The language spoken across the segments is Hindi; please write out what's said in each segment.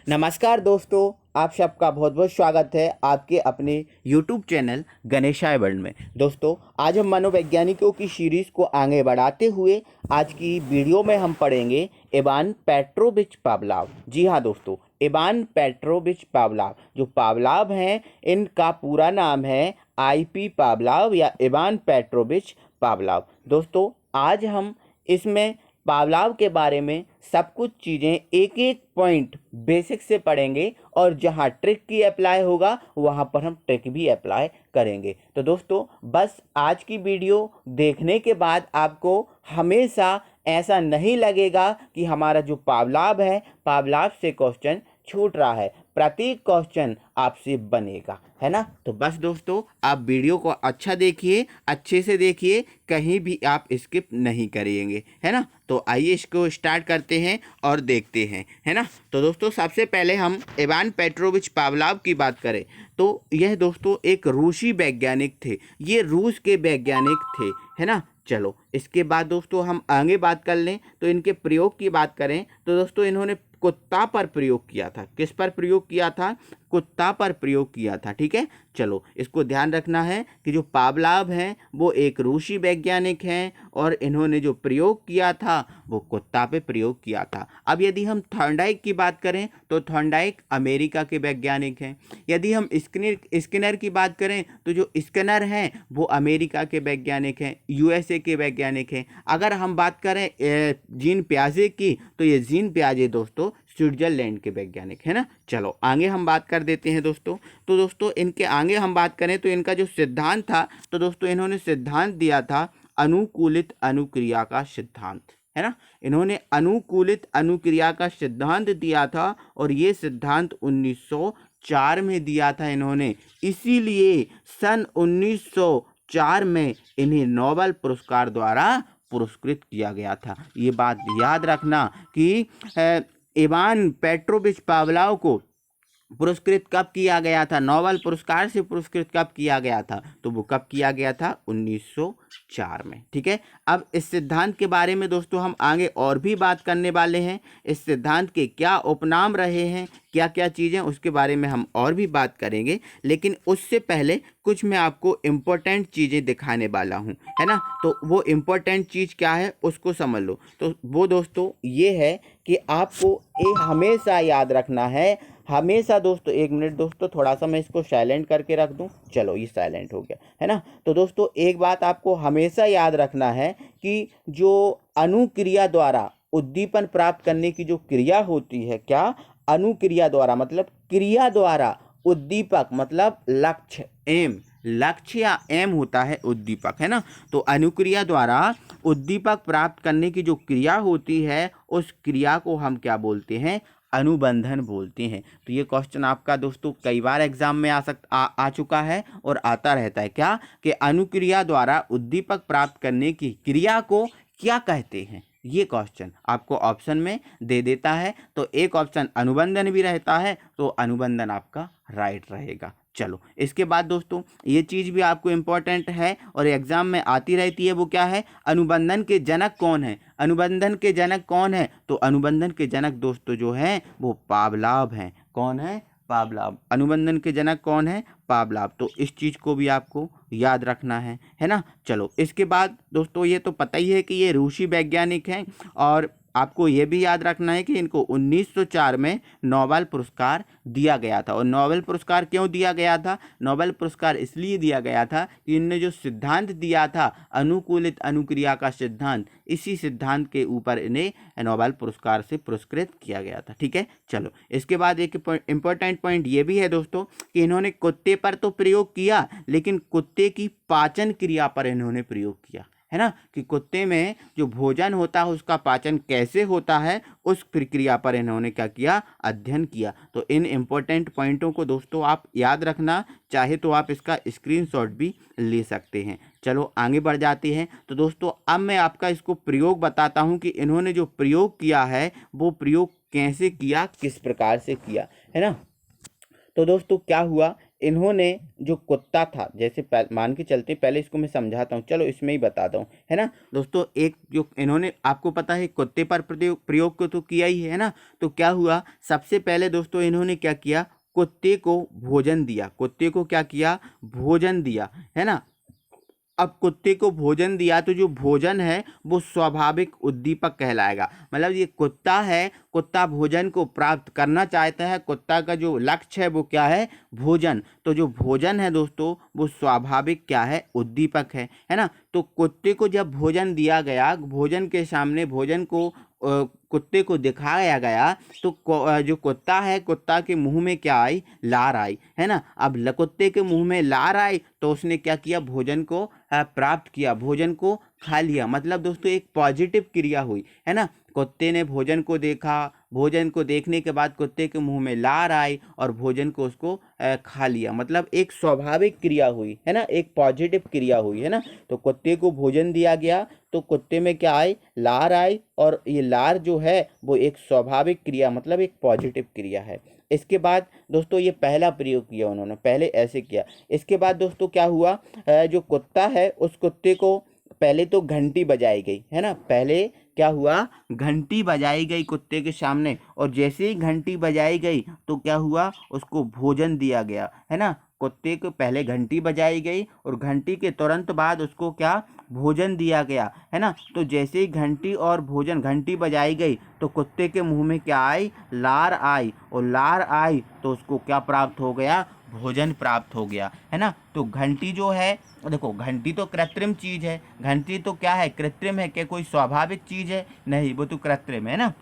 नमस्कार दोस्तों, आप सबका बहुत बहुत स्वागत है आपके अपने YouTube चैनल गणेशाय वर्ल्ड में। दोस्तों, आज हम मनोवैज्ञानिकों की सीरीज़ को आगे बढ़ाते हुए आज की वीडियो में हम पढ़ेंगे इवान पेट्रोविच पावलोव। जी हाँ दोस्तों, इवान पेट्रोविच पावलोव जो पावलोव हैं, इनका पूरा नाम है IP पावलोव या इवान पेट्रोविच पावलोव। दोस्तों, आज हम इसमें पावलोव के बारे में सब कुछ चीज़ें एक एक पॉइंट बेसिक से पढ़ेंगे और जहाँ ट्रिक की अप्लाई होगा वहाँ पर हम ट्रिक भी अप्लाई करेंगे। तो दोस्तों, बस आज की वीडियो देखने के बाद आपको हमेशा ऐसा नहीं लगेगा कि हमारा जो पावलोव है, पावलोव से क्वेश्चन छूट रहा है। प्रत्येक क्वेश्चन आपसे बनेगा, है ना। तो बस दोस्तों, आप वीडियो को अच्छा देखिए, अच्छे से देखिए, कहीं भी आप स्किप नहीं करेंगे, है ना। तो आइए इसको स्टार्ट करते हैं और देखते हैं, है ना। तो दोस्तों, सबसे पहले हम इवान पेट्रोविच पावलोव की बात करें तो यह दोस्तों एक रूसी वैज्ञानिक थे। ये रूस के वैज्ञानिक थे, है ना। चलो, इसके बाद दोस्तों हम आगे बात कर लें तो इनके प्रयोग की बात करें तो दोस्तों इन्होंने कुत्ता पर प्रयोग किया था। किस पर प्रयोग किया था? कुत्ता पर प्रयोग किया था, ठीक है। चलो, इसको ध्यान रखना है कि जो पावलोव हैं वो एक रूसी वैज्ञानिक हैं और इन्होंने जो प्रयोग किया था वो कुत्ता पे प्रयोग किया था। अब यदि हम थॉर्नडाइक की बात करें तो थॉर्नडाइक अमेरिका के वैज्ञानिक हैं। यदि हम स्किनर की बात करें तो जो स्किनर हैं वो अमेरिका के वैज्ञानिक हैं, USA के वैज्ञानिक हैं। अगर हम बात करें जीन पियाजे की तो ये जीन पियाजे दोस्तों स्विट्जरलैंड के वैज्ञानिक, है ना। चलो, आगे हम बात कर देते हैं दोस्तों। तो दोस्तों, इनके आगे हम बात करें तो इनका जो सिद्धांत था तो दोस्तों इन्होंने सिद्धांत दिया था अनुकूलित अनुक्रिया का सिद्धांत, है ना। इन्होंने अनुकूलित अनुक्रिया का सिद्धांत दिया था और ये सिद्धांत 1904 में दिया था इन्होंने। इसीलिए सन 1904 में इन्हें नोबेल पुरस्कार द्वारा पुरस्कृत किया गया था। ये बात याद रखना कि इवान पेट्रोविच पावलोव को पुरस्कृत कब किया गया था, नोबेल पुरस्कार से पुरस्कृत कब किया गया था, तो वो कब किया गया था? 1904 में, ठीक है। अब इस सिद्धांत के बारे में दोस्तों हम आगे और भी बात करने वाले हैं। इस सिद्धांत के क्या उपनाम रहे हैं, क्या क्या चीज़ें, उसके बारे में हम और भी बात करेंगे। लेकिन उससे पहले कुछ मैं आपको इम्पोर्टेंट चीज़ें दिखाने वाला हूँ, है ना। तो वो इम्पोर्टेंट चीज़ क्या है उसको समझ लो। तो वो दोस्तों ये है कि आपको एक हमेशा याद रखना है, हमेशा दोस्तों, एक मिनट दोस्तों, थोड़ा सा मैं इसको साइलेंट करके रख दूं। चलो, ये साइलेंट हो गया, है ना। तो दोस्तों एक बात आपको हमेशा याद रखना है कि जो अनुक्रिया द्वारा उद्दीपन प्राप्त करने की जो क्रिया होती है, क्या? अनुक्रिया द्वारा मतलब क्रिया द्वारा, उद्दीपक मतलब लक्ष्य, एम, लक्ष्य या एम होता है उद्दीपक, है ना। तो अनुक्रिया द्वारा उद्दीपक प्राप्त करने की जो क्रिया होती है उस क्रिया को हम क्या बोलते हैं? अनुबंधन बोलते हैं। तो ये क्वेश्चन आपका दोस्तों कई बार एग्जाम में आ चुका है और आता रहता है, क्या कि अनुक्रिया द्वारा उद्दीपक प्राप्त करने की क्रिया को क्या कहते हैं। ये क्वेश्चन आपको ऑप्शन में दे देता है। तो एक ऑप्शन अनुबंधन भी रहता है, तो अनुबंधन आपका राइट रहेगा। चलो, इसके बाद दोस्तों ये चीज़ भी आपको इम्पोर्टेंट है और एग्जाम में आती रहती है, वो क्या है? अनुबंधन के जनक कौन है? अनुबंधन के जनक कौन है? तो अनुबंधन के जनक दोस्तों जो हैं वो पावलोव हैं। कौन है? पावलोव। अनुबंधन के जनक कौन है? पावलोव। तो इस चीज़ को भी आपको याद रखना है ना। चलो, इसके बाद दोस्तों ये तो पता ही है कि ये रूसी वैज्ञानिक हैं और आपको ये भी याद रखना है कि इनको 1904 में नोबेल पुरस्कार दिया गया था। और नोबेल पुरस्कार क्यों दिया गया था? नोबेल पुरस्कार इसलिए दिया गया था कि इन्होंने जो सिद्धांत दिया था अनुकूलित अनुक्रिया का सिद्धांत, इसी सिद्धांत के ऊपर इन्हें नोबेल पुरस्कार से पुरस्कृत किया गया था, ठीक है। चलो, इसके बाद एक इम्पोर्टेंट पॉइंट ये भी है दोस्तों कि इन्होंने कुत्ते पर तो प्रयोग किया, लेकिन कुत्ते की पाचन क्रिया पर इन्होंने प्रयोग किया, है ना। कि कुत्ते में जो भोजन होता है उसका पाचन कैसे होता है, उस प्रक्रिया पर इन्होंने क्या किया? अध्ययन किया। तो इन इम्पोर्टेंट पॉइंटों को दोस्तों आप याद रखना, चाहे तो आप इसका स्क्रीनशॉट भी ले सकते हैं। चलो, आगे बढ़ जाते हैं। तो दोस्तों अब मैं आपका इसको प्रयोग बताता हूं कि इन्होंने जो प्रयोग किया है वो प्रयोग कैसे किया, किस प्रकार से किया, है ना। तो दोस्तों क्या हुआ, इन्होंने जो कुत्ता था, जैसे मान के चलते, पहले इसको मैं समझाता हूँ, चलो इसमें ही बताता हूँ, है ना दोस्तों। एक जो इन्होंने, आपको पता है कुत्ते पर प्रयोग को तो किया ही है ना। तो क्या हुआ, सबसे पहले दोस्तों इन्होंने क्या किया, कुत्ते को भोजन दिया। कुत्ते को क्या किया, भोजन दिया, है ना। अब कुत्ते को भोजन दिया तो जो भोजन है वो स्वाभाविक उद्दीपक कहलाएगा। मतलब ये कुत्ता है, कुत्ता भोजन को प्राप्त करना चाहता है, कुत्ता का जो लक्ष्य है वो क्या है, भोजन। तो जो भोजन है दोस्तों वो स्वाभाविक क्या है, उद्दीपक है ना। तो कुत्ते को जब भोजन दिया गया, भोजन के सामने भोजन को कुत्ते को दिखाया गया, तो जो कुत्ता है, कुत्ता के मुंह में क्या आई, लार आई, है ना। अब कुत्ते के मुंह में लार आई तो उसने क्या किया, भोजन को प्राप्त किया, भोजन को खा लिया। मतलब दोस्तों एक पॉजिटिव क्रिया हुई, है ना। कुत्ते ने भोजन को देखा, भोजन को देखने के बाद कुत्ते के मुंह में लार आई और भोजन को उसको खा लिया। मतलब एक स्वाभाविक क्रिया हुई, है ना, एक पॉजिटिव क्रिया हुई, है ना। तो कुत्ते को भोजन दिया गया तो कुत्ते में क्या आई, लार आई, और ये लार जो है वो एक स्वाभाविक क्रिया, मतलब एक पॉजिटिव क्रिया है। इसके बाद दोस्तों ये पहला प्रयोग किया उन्होंने, पहले ऐसे किया। इसके बाद दोस्तों क्या हुआ, जो कुत्ता है उस कुत्ते को पहले तो घंटी बजाई गई, है ना। पहले क्या हुआ, घंटी बजाई गई कुत्ते के सामने, और जैसे ही घंटी बजाई गई तो क्या हुआ, उसको भोजन दिया गया, है ना। कुत्ते को पहले घंटी बजाई गई और घंटी के तुरंत बाद उसको क्या, भोजन दिया गया, है ना। तो जैसे ही घंटी और भोजन, घंटी बजाई गई तो कुत्ते के मुंह में क्या आई, लार आई, और लार आई तो उसको क्या प्राप्त हो गया, भोजन प्राप्त हो गया, है ना। तो घंटी जो है, देखो घंटी तो कृत्रिम चीज है, घंटी तो क्या है, कृत्रिम है, क्या कोई स्वाभाविक चीज है, नहीं, वो तो कृत्रिम है ना।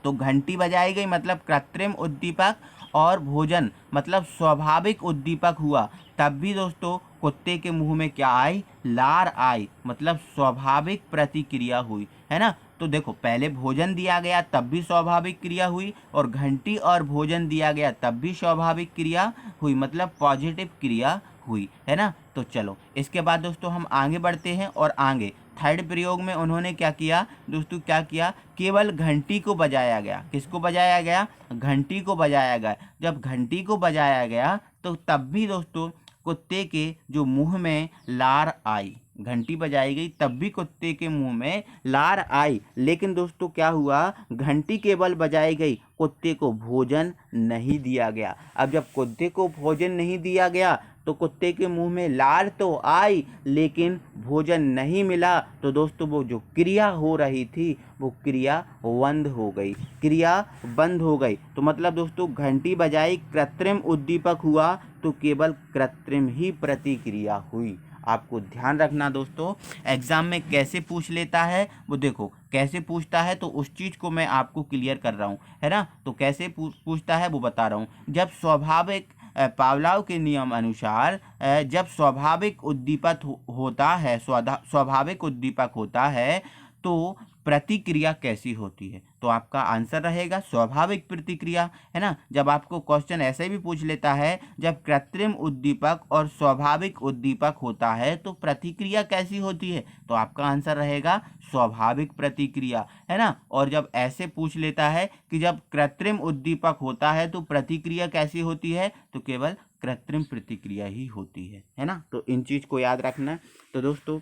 तो घंटी बजाई गई मतलब कृत्रिम उद्दीपक, और भोजन मतलब स्वाभाविक उद्दीपक हुआ। तब भी दोस्तों कुत्ते के मुंह में क्या आई, लार आई, मतलब स्वाभाविक प्रतिक्रिया हुई, है ना। तो देखो पहले भोजन दिया गया तब भी स्वाभाविक क्रिया हुई, और घंटी और भोजन दिया गया तब भी स्वाभाविक क्रिया हुई, मतलब पॉजिटिव क्रिया हुई, है ना। तो चलो इसके बाद दोस्तों हम आगे बढ़ते हैं, और आगे थर्ड प्रयोग में उन्होंने क्या किया दोस्तों, क्या किया, केवल घंटी को बजाया गया। किसको बजाया गया, घंटी को बजाया गया। जब घंटी को बजाया गया तो तब भी दोस्तों कुत्ते के जो मुंह में लार आई, घंटी बजाई गई तब भी कुत्ते के मुंह में लार आई, लेकिन दोस्तों क्या हुआ, घंटी केवल बजाई गई, कुत्ते को भोजन नहीं दिया गया। अब जब कुत्ते को भोजन नहीं दिया गया तो कुत्ते के मुंह में लार तो आई लेकिन भोजन नहीं मिला, तो दोस्तों वो जो क्रिया हो रही थी वो क्रिया बंद हो गई, क्रिया बंद हो गई। तो मतलब दोस्तों घंटी बजाई कृत्रिम उद्दीपक हुआ तो केवल कृत्रिम ही प्रतिक्रिया हुई। आपको ध्यान रखना दोस्तों, एग्जाम में कैसे पूछ लेता है वो देखो, कैसे पूछता है तो उस चीज़ को मैं आपको क्लियर कर रहा हूँ, है ना। तो कैसे पूछता है वो बता रहा हूँ। जब स्वाभाविक पावलाव के नियम अनुसार जब स्वाभाविक उद्दीपक होता है, स्वाभाविक उद्दीपक होता है तो प्रतिक्रिया कैसी होती है, तो आपका आंसर रहेगा स्वाभाविक प्रतिक्रिया, है ना। जब आपको क्वेश्चन ऐसे भी पूछ लेता है, जब कृत्रिम उद्दीपक और स्वाभाविक उद्दीपक होता है तो प्रतिक्रिया कैसी होती है, तो आपका आंसर रहेगा स्वाभाविक प्रतिक्रिया, है ना। और जब ऐसे पूछ लेता है कि जब कृत्रिम उद्दीपक होता है तो प्रतिक्रिया कैसी होती है, तो केवल कृत्रिम प्रतिक्रिया ही होती है ना। तो इन चीज को याद रखना। तो दोस्तों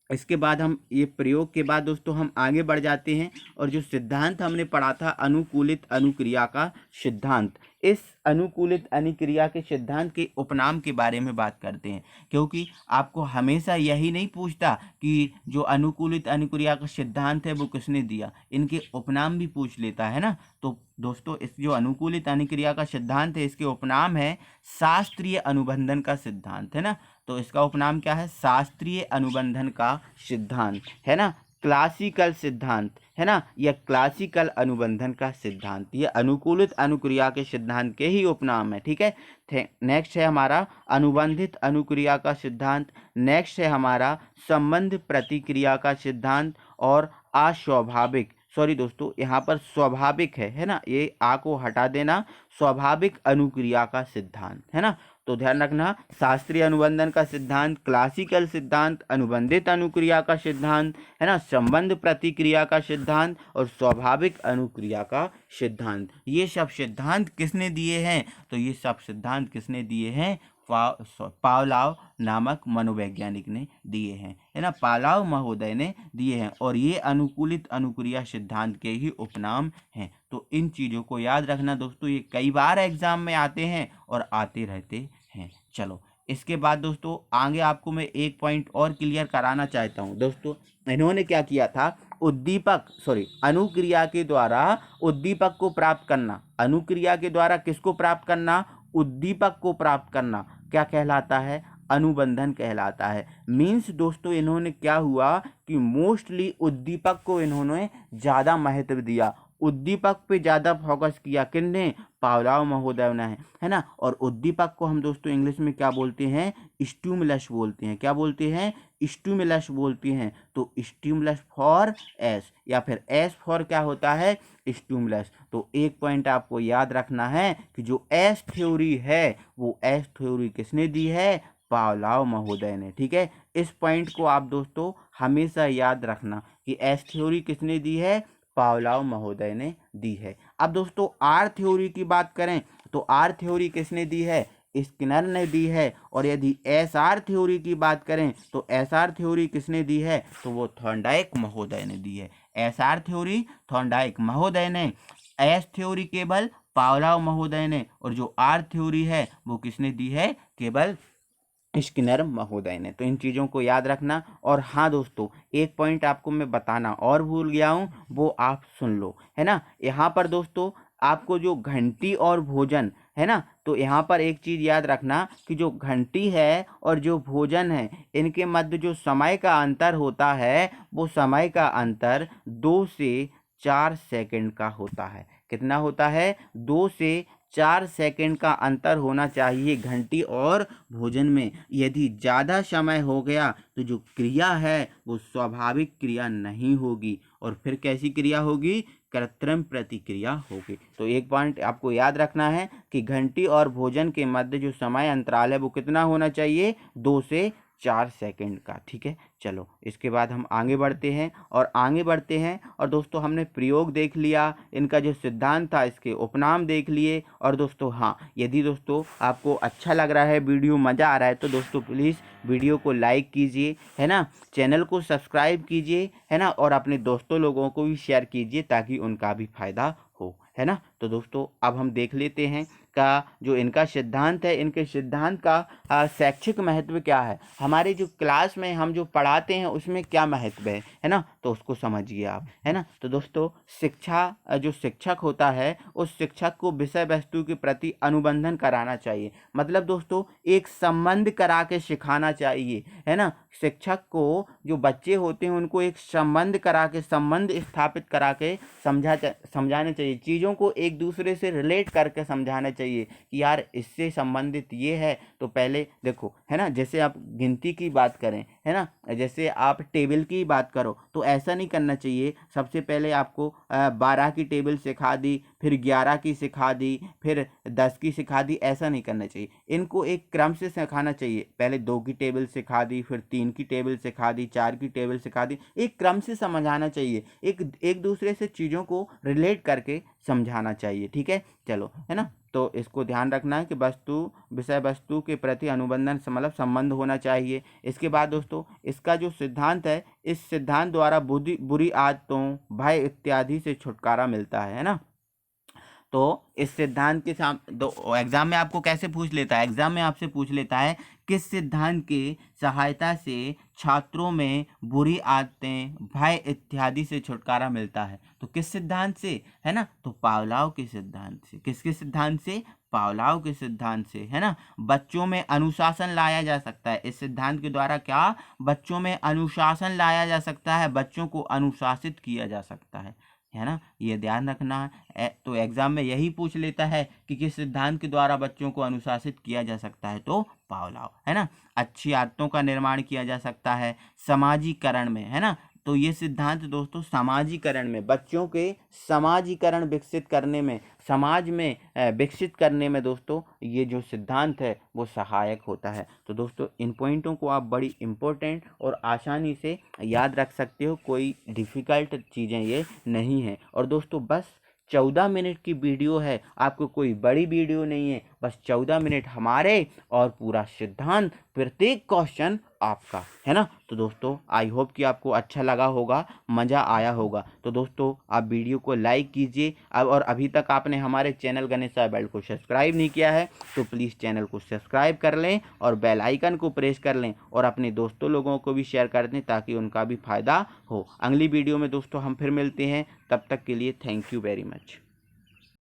इसके बाद हम ये प्रयोग के बाद दोस्तों हम आगे बढ़ जाते हैं, और जो सिद्धांत हमने पढ़ा था अनुकूलित अनुक्रिया का सिद्धांत, इस अनुकूलित अनुक्रिया के सिद्धांत के उपनाम के बारे में बात करते हैं, क्योंकि आपको हमेशा यही नहीं पूछता कि जो अनुकूलित अनुक्रिया का सिद्धांत है वो किसने दिया, इनके उपनाम भी पूछ लेता है ना। तो दोस्तों इस जो अनुकूलित अनुक्रिया का सिद्धांत है इसके उपनाम है शास्त्रीय अनुबंधन का सिद्धांत, है ना। तो इसका उपनाम क्या है, शास्त्रीय अनुबंधन का सिद्धांत, है ना, क्लासिकल सिद्धांत, है ना, यह क्लासिकल अनुबंधन का सिद्धांत, ये अनुकूलित अनुक्रिया के सिद्धांत के ही उपनाम है, ठीक है। नेक्स्ट है हमारा अनुबंधित अनुक्रिया का सिद्धांत, नेक्स्ट है हमारा संबंध प्रतिक्रिया का सिद्धांत, और अस्वाभाविक सॉरी दोस्तों, यहाँ पर स्वाभाविक है ना, ये आ को हटा देना, स्वाभाविक अनुक्रिया का सिद्धांत, है ना। तो ध्यान रखना, शास्त्रीय अनुबंधन का सिद्धांत, क्लासिकल सिद्धांत, अनुबंधित अनुक्रिया का सिद्धांत, है ना, संबंध प्रतिक्रिया का सिद्धांत और स्वाभाविक अनुक्रिया का सिद्धांत। ये सब सिद्धांत किसने दिए हैं? तो ये सब सिद्धांत किसने दिए हैं? पावलोव नामक मनोवैज्ञानिक ने दिए हैं, है ना, पावलोव महोदय ने दिए हैं। और ये अनुकूलित अनुक्रिया सिद्धांत के ही उपनाम हैं। तो इन चीज़ों को याद रखना दोस्तों, ये कई बार एग्जाम में आते हैं और आते रहते हैं। चलो, इसके बाद दोस्तों आगे आपको मैं एक पॉइंट और क्लियर कराना चाहता हूँ। दोस्तों इन्होंने क्या किया था, अनुक्रिया के द्वारा उद्दीपक को प्राप्त करना, अनुक्रिया के द्वारा किसको प्राप्त करना? उद्दीपक को प्राप्त करना क्या कहलाता है? अनुबंधन कहलाता है। मीन्स दोस्तों इन्होंने क्या हुआ कि मोस्टली उद्दीपक को इन्होंने ज़्यादा महत्व दिया, उद्दीपक पे ज़्यादा फोकस किया। किसने? पावलोव महोदय ने, है ना। और उद्दीपक को हम दोस्तों इंग्लिश में क्या बोलते हैं? स्टिमुलस बोलते हैं। क्या बोलते हैं? स्टिमुलस बोलते हैं। तो स्टिमुलस फॉर एस, या फिर एस फॉर क्या होता है? स्टिमुलस। तो एक पॉइंट आपको याद रखना है कि जो एस थ्योरी है वो एस थ्योरी किसने दी है? पावलोव महोदय ने। ठीक है, इस पॉइंट को आप दोस्तों हमेशा याद रखना कि एस थ्योरी किसने दी है? पावलोव महोदय ने दी है। अब दोस्तों आर थ्योरी की बात करें तो आर थ्योरी किसने दी है? स्किनर ने दी है। और यदि एस आर थ्योरी की बात करें तो एस आर थ्योरी किसने दी है? तो वो थॉर्नडाइक महोदय ने दी है। एस आर थ्योरी थॉर्नडाइक महोदय ने, एस थ्योरी केवल पावलोव महोदय ने, और जो आर थ्योरी है वो किसने दी है? केवल स्किनर महोदय ने। तो इन चीज़ों को याद रखना। और हाँ दोस्तों, एक पॉइंट आपको मैं बताना और भूल गया हूँ, वो आप सुन लो, है ना। यहाँ पर दोस्तों आपको जो घंटी और भोजन है ना, तो यहाँ पर एक चीज़ याद रखना कि जो घंटी है और जो भोजन है इनके मध्य जो समय का अंतर होता है वो समय का अंतर 2 से 4 सेकंड का होता है। कितना होता है? 2 से 4 सेकंड का अंतर होना चाहिए घंटी और भोजन में। यदि ज़्यादा समय हो गया तो जो क्रिया है वो स्वाभाविक क्रिया नहीं होगी, और फिर कैसी क्रिया होगी? कृत्रिम प्रतिक्रिया होगी। तो एक पॉइंट आपको याद रखना है कि घंटी और भोजन के मध्य जो समय अंतराल है वो कितना होना चाहिए? 2 से 4 सेकंड का। ठीक है, चलो इसके बाद हम आगे बढ़ते हैं और दोस्तों हमने प्रयोग देख लिया, इनका जो सिद्धांत था इसके उपनाम देख लिए। और दोस्तों हाँ, यदि दोस्तों आपको अच्छा लग रहा है, वीडियो मज़ा आ रहा है, तो दोस्तों प्लीज़ वीडियो को लाइक कीजिए, है ना, चैनल को सब्सक्राइब कीजिए, है ना, और अपने दोस्तों लोगों को भी शेयर कीजिए ताकि उनका भी फायदा हो, है ना। तो दोस्तों अब हम देख लेते हैं का जो इनका सिद्धांत है, इनके सिद्धांत का शैक्षिक महत्व क्या है, हमारे जो क्लास में हम जो पढ़ाते हैं उसमें क्या महत्व है ना, तो उसको समझिए आप, है ना। तो दोस्तों शिक्षा, जो शिक्षक होता है उस शिक्षक को विषय वस्तु के प्रति अनुबंधन कराना चाहिए। मतलब दोस्तों एक संबंध करा के सिखाना चाहिए, है ना। शिक्षक को जो बच्चे होते हैं उनको एक संबंध करा के, संबंध स्थापित करा के समझाना चाहिए, चीज़ों को एक दूसरे से रिलेट करके समझाना चाहिए कि यार इससे संबंधित ये है। तो पहले देखो, है ना, जैसे आप गिनती की बात करें, है ना, जैसे आप टेबल की बात करो, तो ऐसा नहीं करना चाहिए सबसे पहले आपको 12 की टेबल सिखा दी, फिर 11 की सिखा दी, फिर 10 की सिखा दी, ऐसा नहीं करना चाहिए। इनको एक क्रम से सिखाना चाहिए, पहले 2 की टेबल सिखा दी, फिर 3 की टेबल सिखा दी, 4 की टेबल सिखा दी, एक क्रम से समझाना चाहिए, एक दूसरे से चीज़ों को रिलेट करके समझाना चाहिए। ठीक है, चलो, है ना। तो इसको ध्यान रखना है कि विषय वस्तु के प्रति अनुबंधन मतलब संबंध होना चाहिए। इसके बाद दोस्तों इसका जो सिद्धांत है, इस सिद्धांत द्वारा बुरी आदतों, भय इत्यादि से छुटकारा मिलता है ना। तो इस सिद्धांत के एग्जाम में आपको कैसे पूछ लेता है, एग्जाम में आपसे पूछ लेता है किस सिद्धांत की सहायता से छात्रों में बुरी आदतें, भय इत्यादि से छुटकारा मिलता है। तो किस सिद्धांत से, है ना, तो पावलोव के सिद्धांत से। किसके सिद्धांत से? पावलोव के सिद्धांत से, है ना। बच्चों में अनुशासन लाया जा सकता है, इस सिद्धांत के द्वारा क्या बच्चों में अनुशासन लाया जा सकता है, बच्चों को अनुशासित किया जा सकता है ना, ये ध्यान रखना है। तो एग्जाम में यही पूछ लेता है कि किस सिद्धांत के द्वारा बच्चों को अनुशासित किया जा सकता है, तो पावलोव, है ना। अच्छी आदतों का निर्माण किया जा सकता है समाजीकरण में, है ना, तो ये सिद्धांत दोस्तों समाजीकरण में, बच्चों के समाजीकरण विकसित करने में, समाज में विकसित करने में दोस्तों ये जो सिद्धांत है वो सहायक होता है। तो दोस्तों इन पॉइंटों को आप बड़ी इम्पोर्टेंट और आसानी से याद रख सकते हो, कोई डिफ़िकल्ट चीज़ें ये नहीं हैं। और दोस्तों बस 14 मिनट की वीडियो है, आपको कोई बड़ी वीडियो नहीं है, बस 14 मिनट हमारे और पूरा सिद्धांत, प्रत्येक क्वेश्चन आपका, है ना। तो दोस्तों आई होप कि आपको अच्छा लगा होगा, मज़ा आया होगा। तो दोस्तों आप वीडियो को लाइक कीजिए। अब और अभी तक आपने हमारे चैनल गणेशा वर्ल्ड को सब्सक्राइब नहीं किया है तो प्लीज़ चैनल को सब्सक्राइब कर लें और बेल आइकन को प्रेस कर लें और अपने दोस्तों लोगों को भी शेयर कर दें ताकि उनका भी फ़ायदा हो। अगली वीडियो में दोस्तों हम फिर मिलते हैं, तब तक के लिए थैंक यू वेरी मच।